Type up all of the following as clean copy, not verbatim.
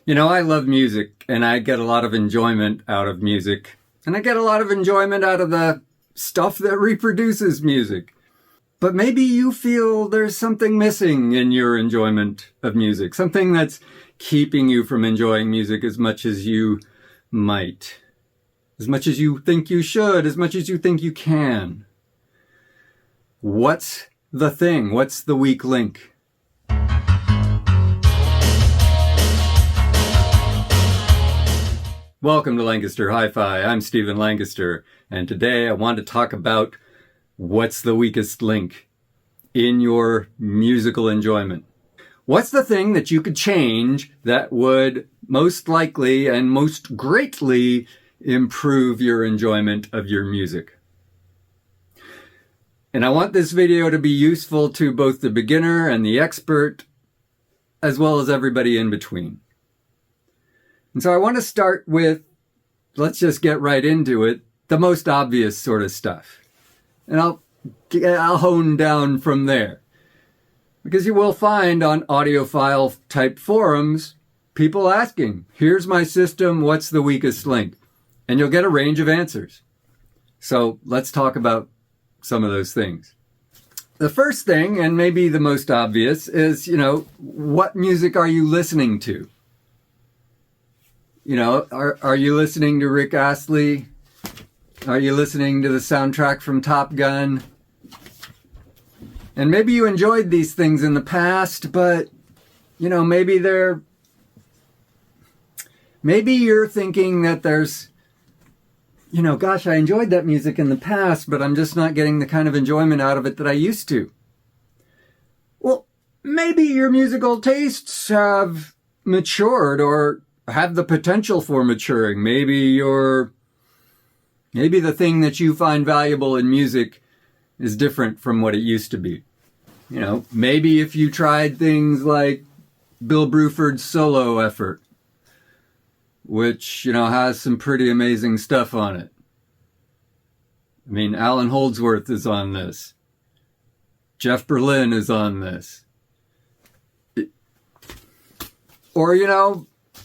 You know, I love music, and I get a lot of enjoyment out of music. And I get a lot of enjoyment out of the stuff that reproduces music. But maybe you feel there's something missing in your enjoyment of music. Something that's keeping you from enjoying music as much as you might. As much as you think you should, as much as you think you can. What's the thing? What's the weak link? Welcome to Lancaster Hi-Fi. I'm Stephen Lancaster, and today I want to talk about what's the weakest link in your musical enjoyment. What's the thing that you could change that would most likely and most greatly improve your enjoyment of your music? And I want this video to be useful to both the beginner and the expert, as well as everybody in between. And so I want to start with, let's just get right into it, the most obvious sort of stuff. And I'll hone down from there. Because you will find on audiophile type forums, people asking, here's my system, what's the weakest link? And you'll get a range of answers. So let's talk about some of those things. The first thing, and maybe the most obvious, is, what music are you listening to? Are you listening to Rick Astley? Are you listening to the soundtrack from Top Gun? And maybe you enjoyed these things in the past, but, maybe you're thinking that there's, gosh, I enjoyed that music in the past, but I'm just not getting the kind of enjoyment out of it that I used to. Well, maybe your musical tastes have matured or have the potential for maturing. Maybe the thing that you find valuable in music is different from what it used to be. Maybe if you tried things like Bill Bruford's solo effort, which, has some pretty amazing stuff on it. I mean, Alan Holdsworth is on this. Jeff Berlin is on this. Or,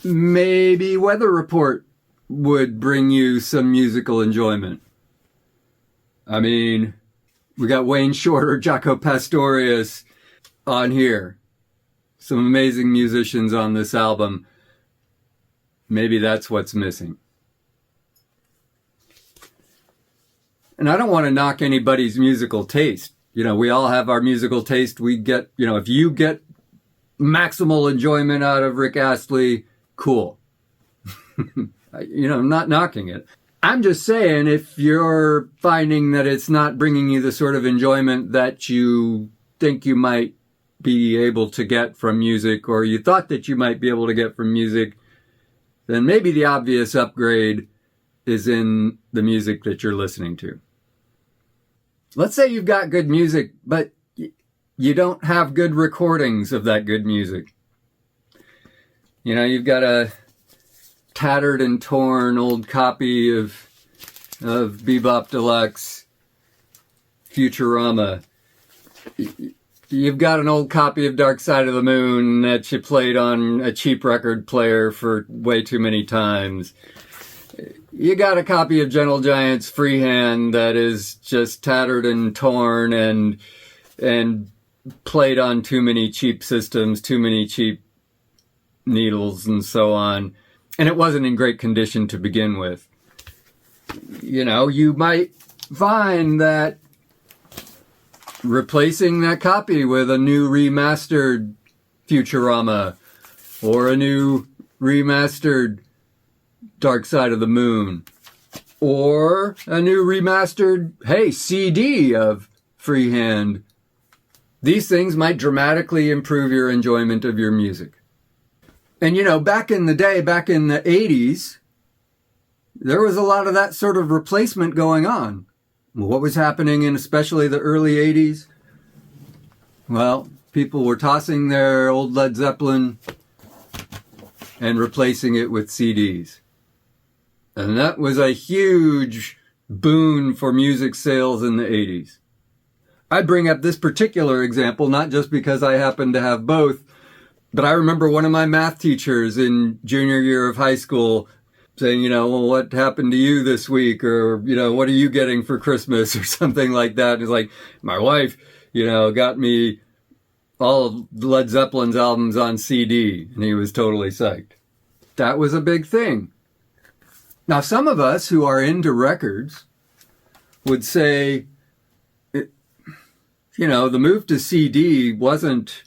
maybe Weather Report would bring you some musical enjoyment. I mean, we got Wayne Shorter, Jaco Pastorius on here. Some amazing musicians on this album. Maybe that's what's missing. And I don't want to knock anybody's musical taste. We all have our musical taste. We get, if you get maximal enjoyment out of Rick Astley, cool. I'm not knocking it. I'm just saying, if you're finding that it's not bringing you the sort of enjoyment that you think you might be able to get from music, or you thought that you might be able to get from music, then maybe the obvious upgrade is in the music that you're listening to. Let's say you've got good music, but you don't have good recordings of that good music. You've got a tattered and torn old copy of Bebop Deluxe, Futurama. You've got an old copy of Dark Side of the Moon that you played on a cheap record player for way too many times. You got a copy of Gentle Giant's Freehand that is just tattered and torn and played on too many cheap systems, too many cheap needles and so on. And it wasn't in great condition to begin with. You might find that replacing that copy with a new remastered Futurama or a new remastered Dark Side of the Moon or a new remastered, CD of Freehand. These things might dramatically improve your enjoyment of your music. And back in the day, back in the 80s, there was a lot of that sort of replacement going on. What was happening in especially the early 80s? Well, people were tossing their old Led Zeppelin and replacing it with CDs. And that was a huge boon for music sales in the 80s. I bring up this particular example not just because I happen to have both, But I remember one of my math teachers in junior year of high school saying, well, what happened to you this week? Or, what are you getting for Christmas or something like that. And it's like, my wife, got me all of Led Zeppelin's albums on CD. And he was totally psyched. That was a big thing. Now, some of us who are into records would say, the move to CD wasn't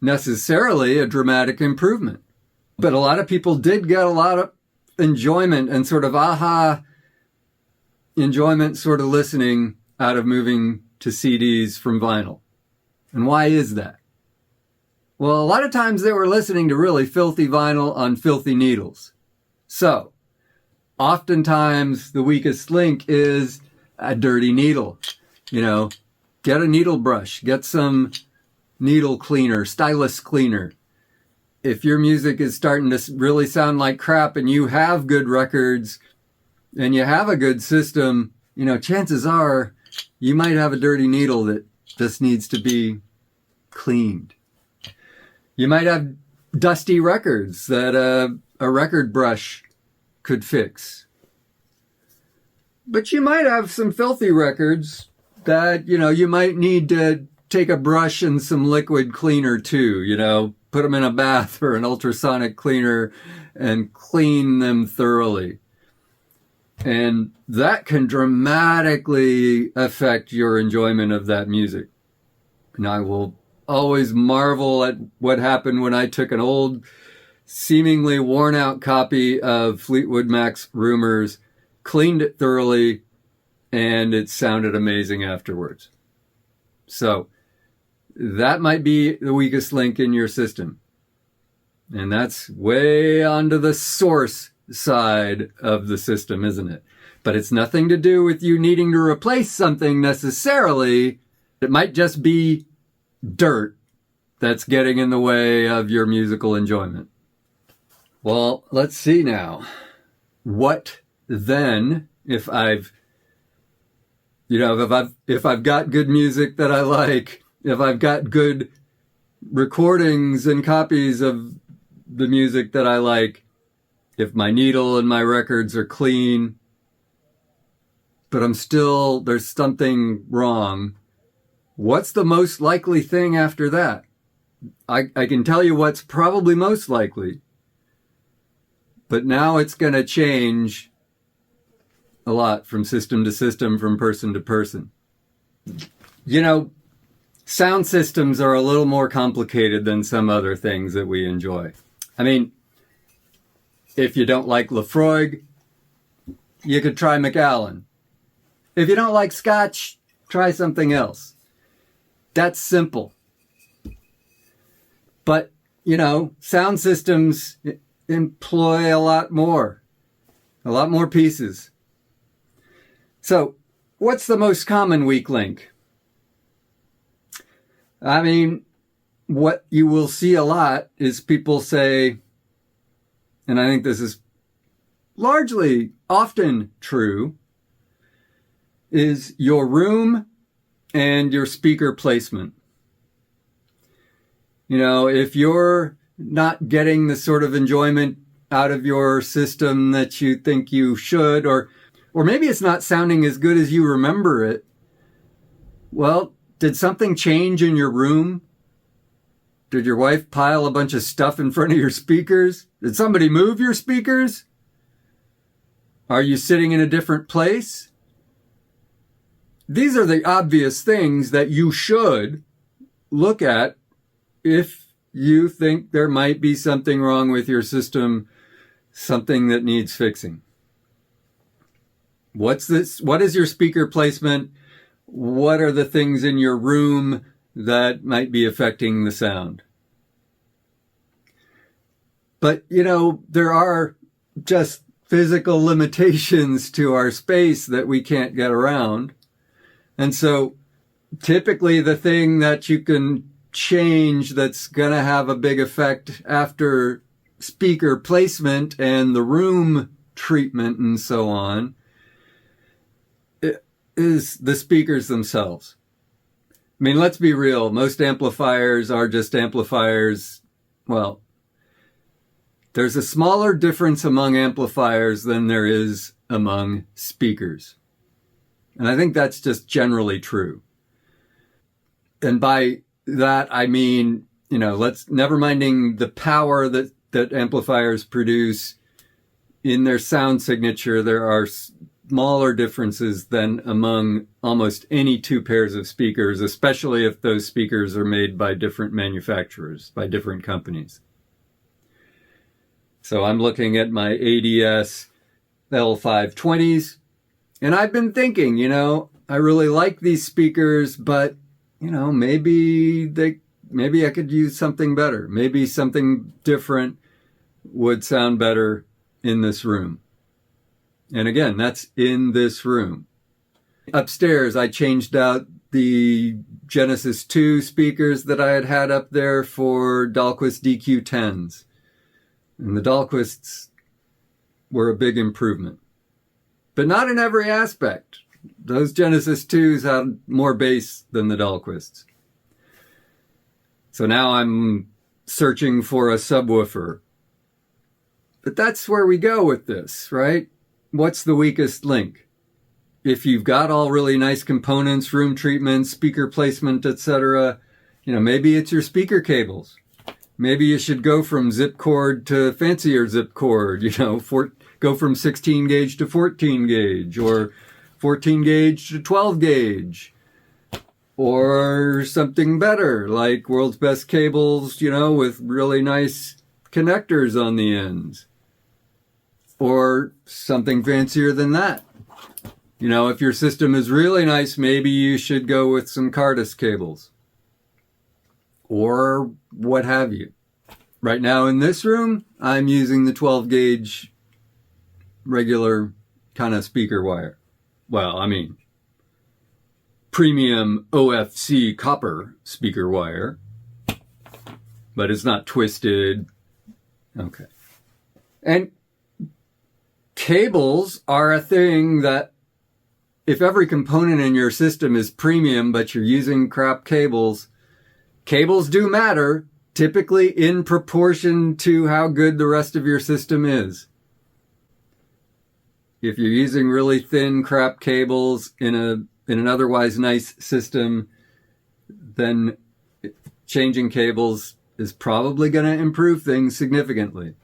necessarily a dramatic improvement. But a lot of people did get a lot of enjoyment and sort of enjoyment sort of listening out of moving to CDs from vinyl. And why is that? Well, a lot of times they were listening to really filthy vinyl on filthy needles. So, oftentimes the weakest link is a dirty needle. Get a needle brush, get some needle cleaner, stylus cleaner. If your music is starting to really sound like crap and you have good records and you have a good system, chances are you might have a dirty needle that just needs to be cleaned. You might have dusty records that a record brush could fix. But you might have some filthy records that, you might need to take a brush and some liquid cleaner too, put them in a bath or an ultrasonic cleaner and clean them thoroughly. And that can dramatically affect your enjoyment of that music. And I will always marvel at what happened when I took an old, seemingly worn out copy of Fleetwood Mac's Rumours, cleaned it thoroughly, and it sounded amazing afterwards. So, that might be the weakest link in your system. And that's way onto the source side of the system, isn't it? But it's nothing to do with you needing to replace something necessarily. It might just be dirt that's getting in the way of your musical enjoyment. Well, let's see now. What then if I've got good music that I like, if I've got good recordings and copies of the music that I like, if my needle and my records are clean, but there's something wrong, what's the most likely thing after that? I can tell you what's probably most likely, but now it's going to change a lot from system to system, from person to person. Sound systems are a little more complicated than some other things that we enjoy. I mean, if you don't like Lafroig, you could try McAllen. If you don't like Scotch, try something else. That's simple. But, sound systems employ a lot more pieces. So, what's the most common weak link? I mean, what you will see a lot is people say, and I think this is largely often true, is your room and your speaker placement. If you're not getting the sort of enjoyment out of your system that you think you should, or maybe it's not sounding as good as you remember it, well, did something change in your room? Did your wife pile a bunch of stuff in front of your speakers? Did somebody move your speakers? Are you sitting in a different place? These are the obvious things that you should look at if you think there might be something wrong with your system, something that needs fixing. What is your speaker placement? What are the things in your room that might be affecting the sound? But, there are just physical limitations to our space that we can't get around. And so typically the thing that you can change that's going to have a big effect after speaker placement and the room treatment and so on is the speakers themselves. I mean, let's be real. Most amplifiers are just amplifiers well, there's a smaller difference among amplifiers than there is among speakers. And I think that's just generally true. And by that, I mean, never minding the power that amplifiers produce in their sound signature, there are smaller differences than among almost any two pairs of speakers, especially if those speakers are made by different manufacturers, by different companies. So I'm looking at my ADS L520s, and I've been thinking, I really like these speakers, but, maybe I could use something better. Maybe something different would sound better in this room. And again, that's in this room. Upstairs, I changed out the Genesis 2 speakers that I had up there for Dahlquist DQ10s. And the Dahlquists were a big improvement. But not in every aspect. Those Genesis 2s had more bass than the Dahlquists. So now I'm searching for a subwoofer. But that's where we go with this, right? What's the weakest link? If you've got all really nice components, room treatment, speaker placement, etc., maybe it's your speaker cables. Maybe you should go from zip cord to fancier zip cord, go from 16 gauge to 14 gauge, or 14 gauge to 12 gauge, or something better, like World's Best Cables, with really nice connectors on the ends. Or something fancier than that. If your system is really nice, maybe you should go with some Cardus cables. Or what have you. Right now in this room, I'm using the 12 gauge regular kind of speaker wire. Well, premium OFC copper speaker wire. But it's not twisted. Okay. And cables are a thing that if every component in your system is premium, but you're using crap cables do matter, typically in proportion to how good the rest of your system is. If you're using really thin crap cables in an otherwise nice system, then changing cables is probably going to improve things significantly.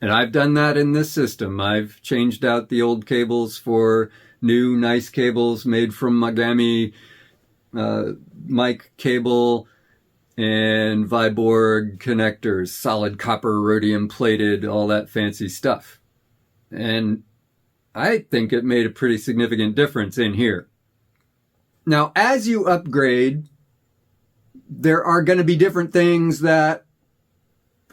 And I've done that in this system. I've changed out the old cables for new, nice cables made from Mogami mic cable and Viborg connectors, solid copper, rhodium plated, all that fancy stuff. And I think it made a pretty significant difference in here. Now, as you upgrade, there are going to be different things that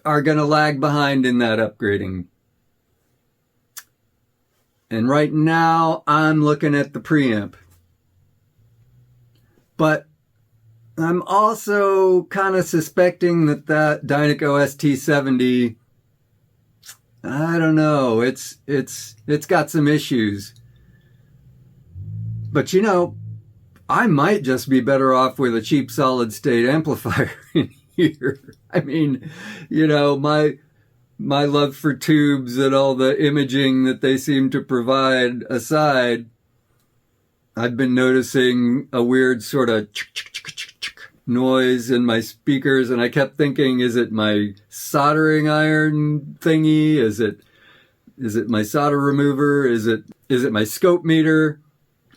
are going to lag behind in that upgrading. And right now, I'm looking at the preamp. But I'm also kind of suspecting that Dynaco ST70, I don't know, it's got some issues. But I might just be better off with a cheap solid state amplifier in here. My love for tubes and all the imaging that they seem to provide aside, I've been noticing a weird sort of noise in my speakers, and I kept thinking, is it my soldering iron thingy? Is it my solder remover? Is it my scope meter?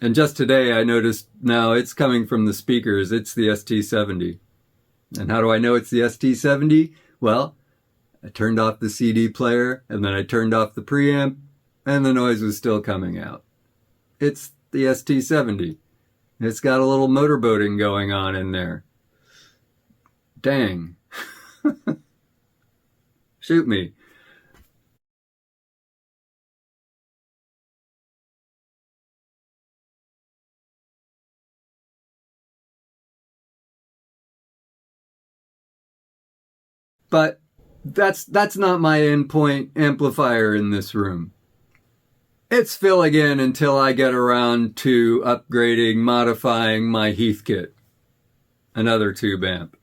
And just today I noticed, no, it's coming from the speakers. It's the ST70. And how do I know it's the ST70? Well, I turned off the CD player, and then I turned off the preamp, and the noise was still coming out. It's the ST70. It's got a little motorboating going on in there. Dang. Shoot me. But that's not my endpoint amplifier in this room. It's filling in until I get around to upgrading, modifying my Heathkit, another tube amp.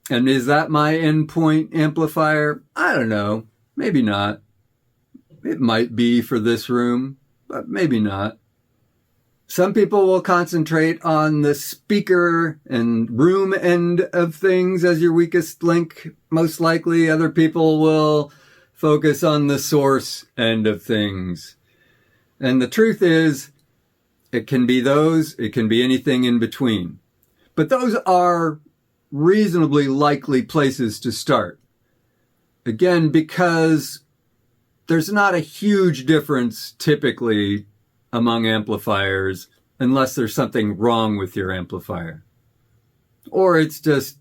And is that my endpoint amplifier? I don't know. Maybe not. It might be for this room, but maybe not. Some people will concentrate on the speaker and room end of things as your weakest link, most likely. Other people will focus on the source end of things. And the truth is, it can be those, it can be anything in between. But those are reasonably likely places to start. Again, because there's not a huge difference typically among amplifiers unless there's something wrong with your amplifier. Or it's just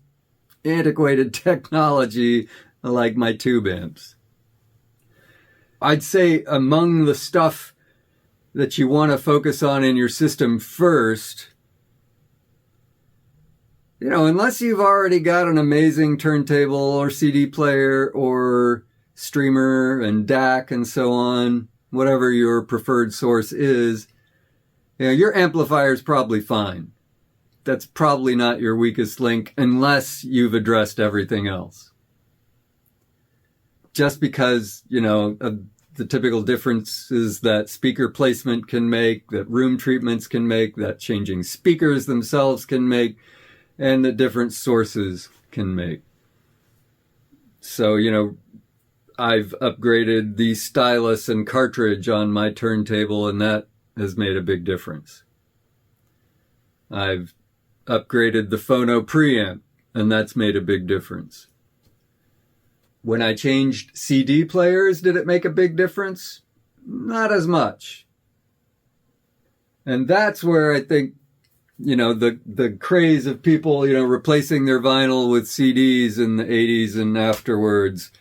antiquated technology like my tube amps. I'd say among the stuff that you want to focus on in your system first, unless you've already got an amazing turntable or CD player or streamer and DAC and so on, whatever your preferred source is, your amplifier is probably fine. That's probably not your weakest link unless you've addressed everything else. Just because, the typical differences that speaker placement can make, that room treatments can make, that changing speakers themselves can make, and that different sources can make. So, I've upgraded the stylus and cartridge on my turntable, and that has made a big difference. I've upgraded the phono preamp, and that's made a big difference. When I changed CD players, did it make a big difference? Not as much. And that's where I think, the craze of people, replacing their vinyl with CDs in the 80s and afterwards.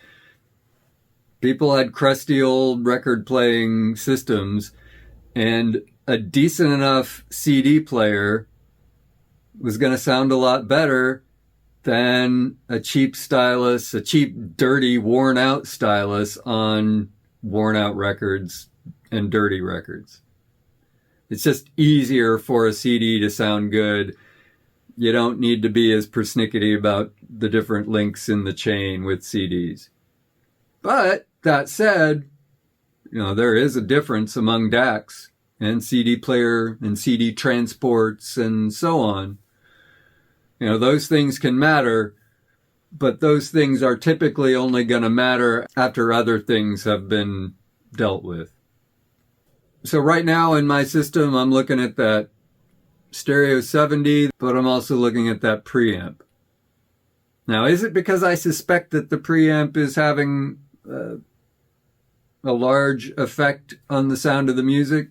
People had crusty old record playing systems, and a decent enough CD player was going to sound a lot better than a cheap stylus, a cheap, dirty, worn out stylus on worn out records and dirty records. It's just easier for a CD to sound good. You don't need to be as persnickety about the different links in the chain with CDs. But that said, there is a difference among DACs and CD player and CD transports and so on. Those things can matter, but those things are typically only going to matter after other things have been dealt with. So right now in my system, I'm looking at that Stereo 70, but I'm also looking at that preamp. Now, is it because I suspect that the preamp is having a large effect on the sound of the music?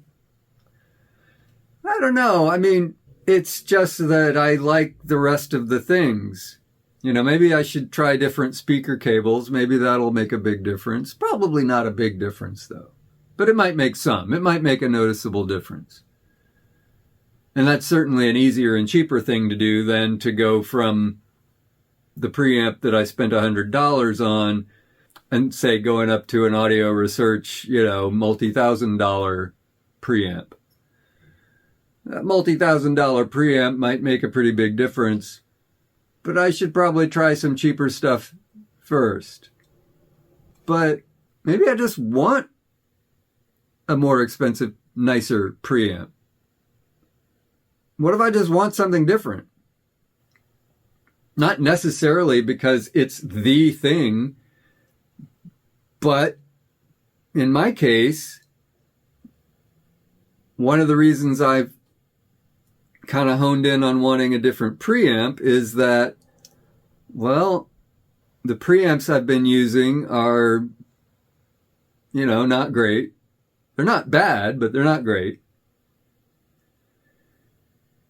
I don't know. It's just that I like the rest of the things. Maybe I should try different speaker cables. Maybe that'll make a big difference. Probably not a big difference, though. But it might make some. It might make a noticeable difference. And that's certainly an easier and cheaper thing to do than to go from the preamp that I spent $100 on and, say, going up to an Audio Research, multi-$1,000 preamp. That multi-$1,000 preamp might make a pretty big difference, but I should probably try some cheaper stuff first. But maybe I just want a more expensive, nicer preamp. What if I just want something different? Not necessarily because it's the thing, but in my case, one of the reasons I've kind of honed in on wanting a different preamp is that, the preamps I've been using are, not great. They're not bad, but they're not great.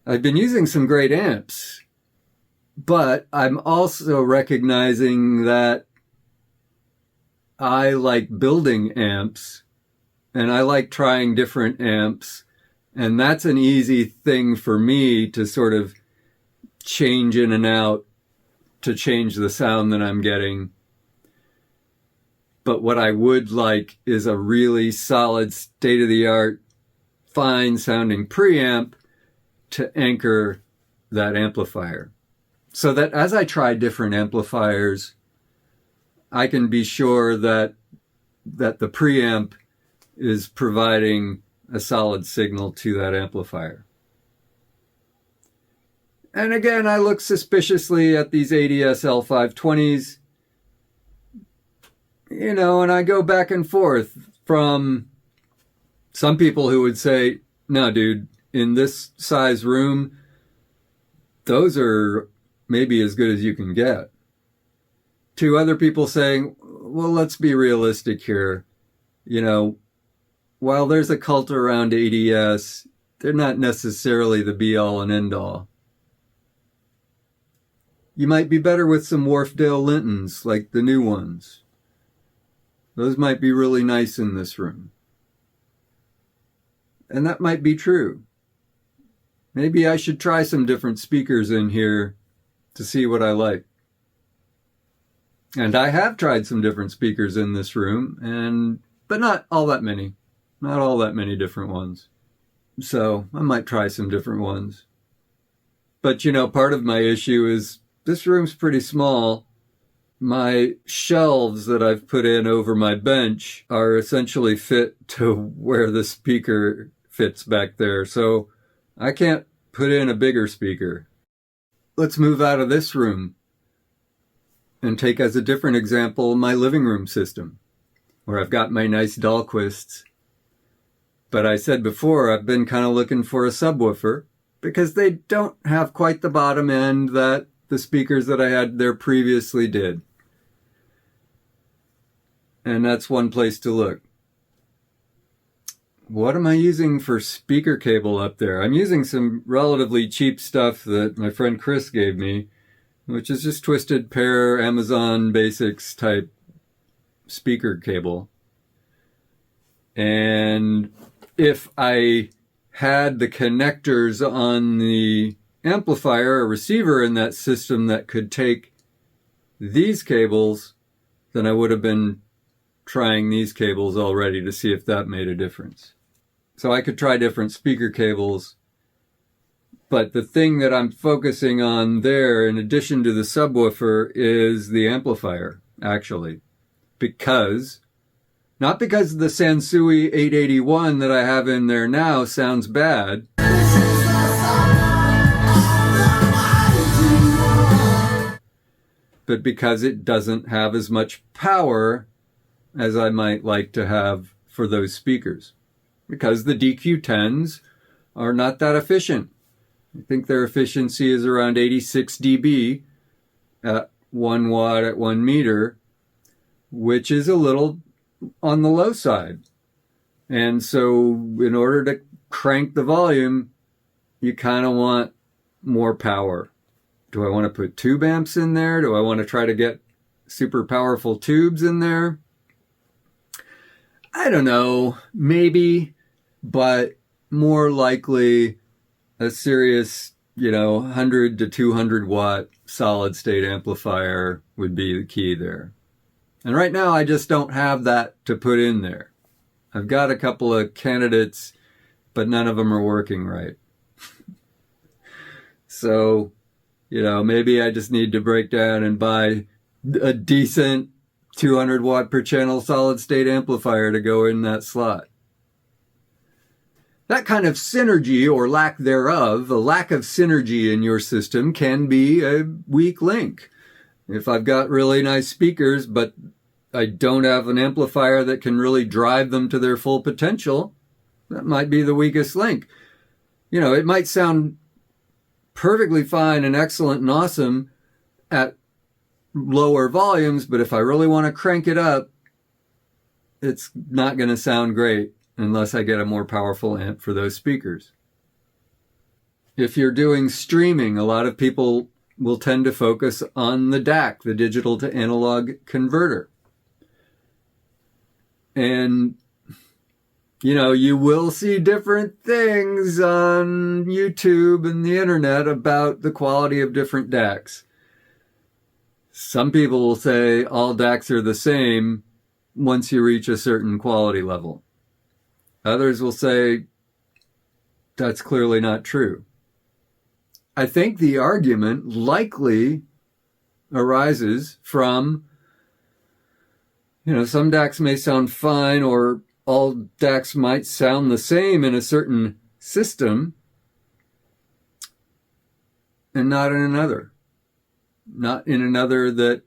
I've been using some great amps, but I'm also recognizing that I like building amps and I like trying different amps. And that's an easy thing for me to sort of change in and out to change the sound that I'm getting. But what I would like is a really solid, state-of-the-art, fine-sounding preamp to anchor that amplifier. so that as I try different amplifiers, I can be sure that the preamp is providing a solid signal to that amplifier. And again, I look suspiciously at these ADS L520s, and I go back and forth from some people who would say, no, dude, in this size room, those are maybe as good as you can get. To other people saying, well, let's be realistic here. While there's a cult around ADS, they're not necessarily the be-all and end-all. You might be better with some Wharfdale Lintons, like the new ones. Those might be really nice in this room. And that might be true. Maybe I should try some different speakers in here to see what I like. And I have tried some different speakers in this room, but not all that many. Not all that many different ones. So I might try some different ones. But part of my issue is this room's pretty small. My shelves that I've put in over my bench are essentially fit to where the speaker fits back there. So I can't put in a bigger speaker. Let's move out of this room and take as a different example my living room system, where I've got my nice Dahlquists. But I said before, I've been kind of looking for a subwoofer because they don't have quite the bottom end that the speakers that I had there previously did. And that's one place to look. What am I using for speaker cable up there? I'm using some relatively cheap stuff that my friend Chris gave me, which is just twisted pair Amazon Basics type speaker cable. And if I had the connectors on the amplifier or receiver in that system that could take these cables, then I would have been trying these cables already to see if that made a difference. So I could try different speaker cables, but the thing that I'm focusing on there, in addition to the subwoofer, is the amplifier, actually. Not because the Sansui 881 that I have in there now sounds bad. But because it doesn't have as much power as I might like to have for those speakers. Because the DQ10s are not that efficient. I think their efficiency is around 86 dB at 1 watt at 1 meter, which is a little on the low side. And so in order to crank the volume, you kind of want more power. Do I want to put tube amps in there? Do I want to try to get super powerful tubes in there? I don't know, maybe, but more likely a serious, 100 to 200 watt solid state amplifier would be the key there. And right now I just don't have that to put in there. I've got a couple of candidates, but none of them are working right. So, maybe I just need to break down and buy a decent 200 watt per channel solid state amplifier to go in that slot. That kind of synergy or lack thereof, a lack of synergy in your system can be a weak link. If I've got really nice speakers, but I don't have an amplifier that can really drive them to their full potential, that might be the weakest link. It might sound perfectly fine and excellent and awesome at lower volumes, but if I really want to crank it up, it's not going to sound great unless I get a more powerful amp for those speakers. If you're doing streaming, a lot of people will tend to focus on the DAC, the digital to analog converter. And, you will see different things on YouTube and the internet about the quality of different DACs. Some people will say all DACs are the same once you reach a certain quality level. Others will say that's clearly not true. I think the argument likely arises from, some DACs may sound fine, or all DACs might sound the same in a certain system and not in another. Not in another that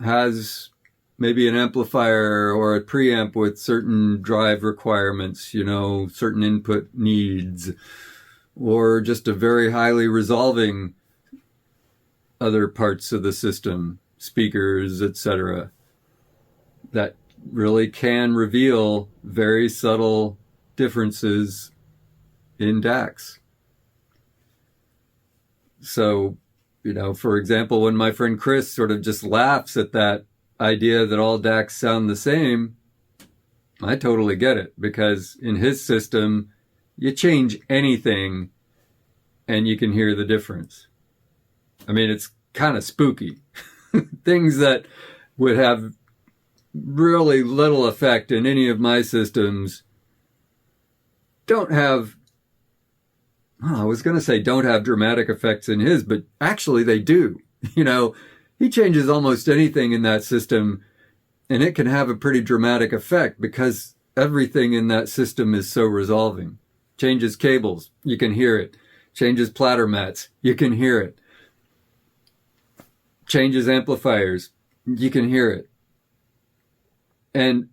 has maybe an amplifier or a preamp with certain drive requirements, certain input needs, or just a very highly resolving other parts of the system, speakers, etc., that really can reveal very subtle differences in DACs. So, for example, when my friend Chris sort of just laughs at that idea that all DACs sound the same, I totally get it, because in his system, you change anything and you can hear the difference. I mean, it's kind of spooky. Things that would have really little effect in any of my systems don't have, I was going to say don't have dramatic effects in his, but actually they do. He changes almost anything in that system and it can have a pretty dramatic effect because everything in that system is so resolving. Changes cables, you can hear it. Changes platter mats, you can hear it. Changes amplifiers, you can hear it. And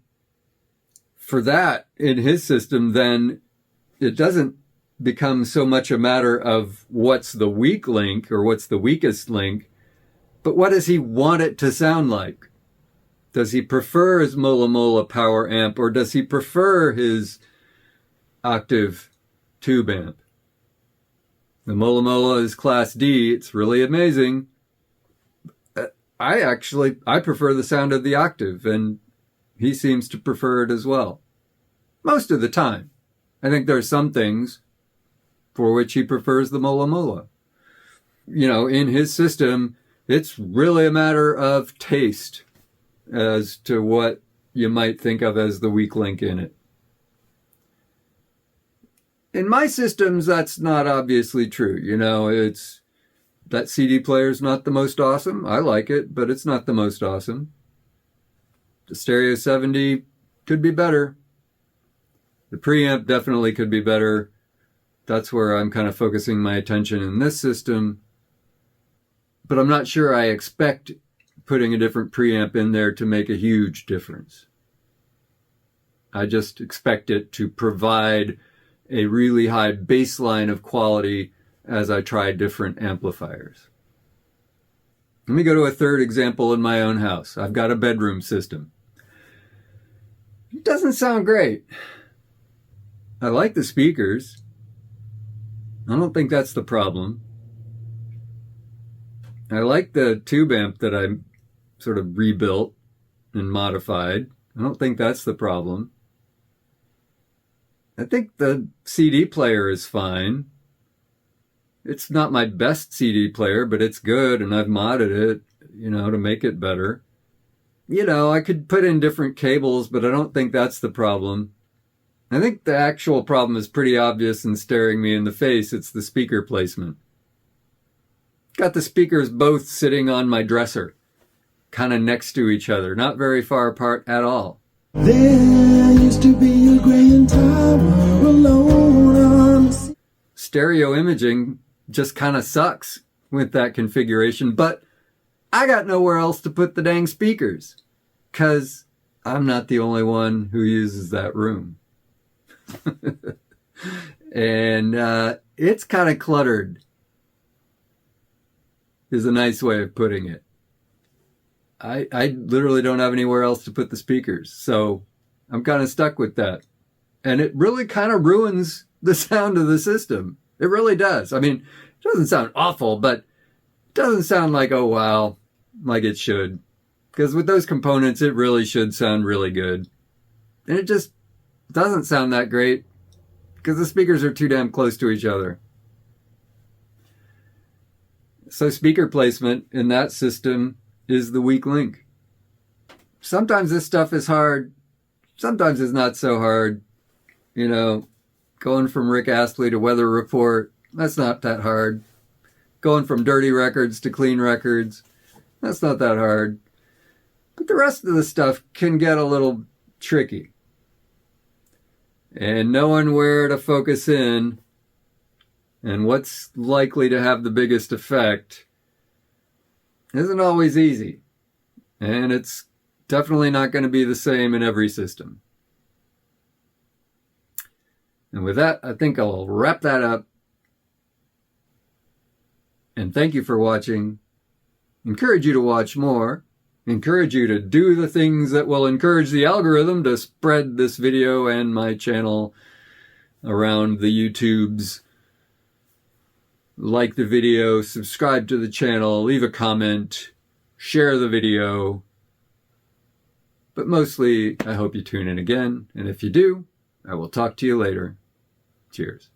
for that, in his system, then it doesn't become so much a matter of what's the weak link or what's the weakest link, but what does he want it to sound like? Does he prefer his Mola Mola power amp, or does he prefer his octave tube amp? The Mola Mola is class D. It's really amazing. I prefer the sound of the octave, and he seems to prefer it as well. Most of the time. I think there are some things for which he prefers the Mola Mola. In his system, it's really a matter of taste as to what you might think of as the weak link in it. In my systems, that's not obviously true. It's that CD player's not the most awesome. I like it, but it's not the most awesome. The Stereo 70 could be better. The preamp definitely could be better. That's where I'm kind of focusing my attention in this system. But I'm not sure I expect putting a different preamp in there to make a huge difference. I just expect it to provide a really high baseline of quality as I try different amplifiers. Let me go to a third example in my own house. I've got a bedroom system. It doesn't sound great. I like the speakers. I don't think that's the problem. I like the tube amp that I sort of rebuilt and modified. I don't think that's the problem. I think the CD player is fine. It's not my best CD player, but it's good, and I've modded it, to make it better. I could put in different cables, but I don't think that's the problem. I think the actual problem is pretty obvious and staring me in the face. It's the speaker placement. Got the speakers both sitting on my dresser, kind of next to each other, not very far apart at all. There used to be a grand tower alone on the stereo imaging just kind of sucks with that configuration, but I got nowhere else to put the dang speakers, because I'm not the only one who uses that room. And it's kind of cluttered, is a nice way of putting it. I literally don't have anywhere else to put the speakers, so I'm kind of stuck with that. And it really kind of ruins the sound of the system. It really does. I mean, it doesn't sound awful, but it doesn't sound like, oh wow, like it should. Because with those components, it really should sound really good. And it just doesn't sound that great because the speakers are too damn close to each other. So speaker placement in that system is the weak link. Sometimes this stuff is hard. Sometimes it's not so hard. Going from Rick Astley to Weather Report, That's not that hard. Going from dirty records to clean records, that's not that hard. But the rest of the stuff can get a little tricky. And knowing where to focus in and what's likely to have the biggest effect isn't always easy. And it's definitely not going to be the same in every system. And with that, I think I'll wrap that up. And thank you for watching. Encourage you to watch more. Encourage you to do the things that will encourage the algorithm to spread this video and my channel around the YouTubes. Like the video, subscribe to the channel, leave a comment, share the video. But mostly, I hope you tune in again. And if you do, I will talk to you later. Cheers.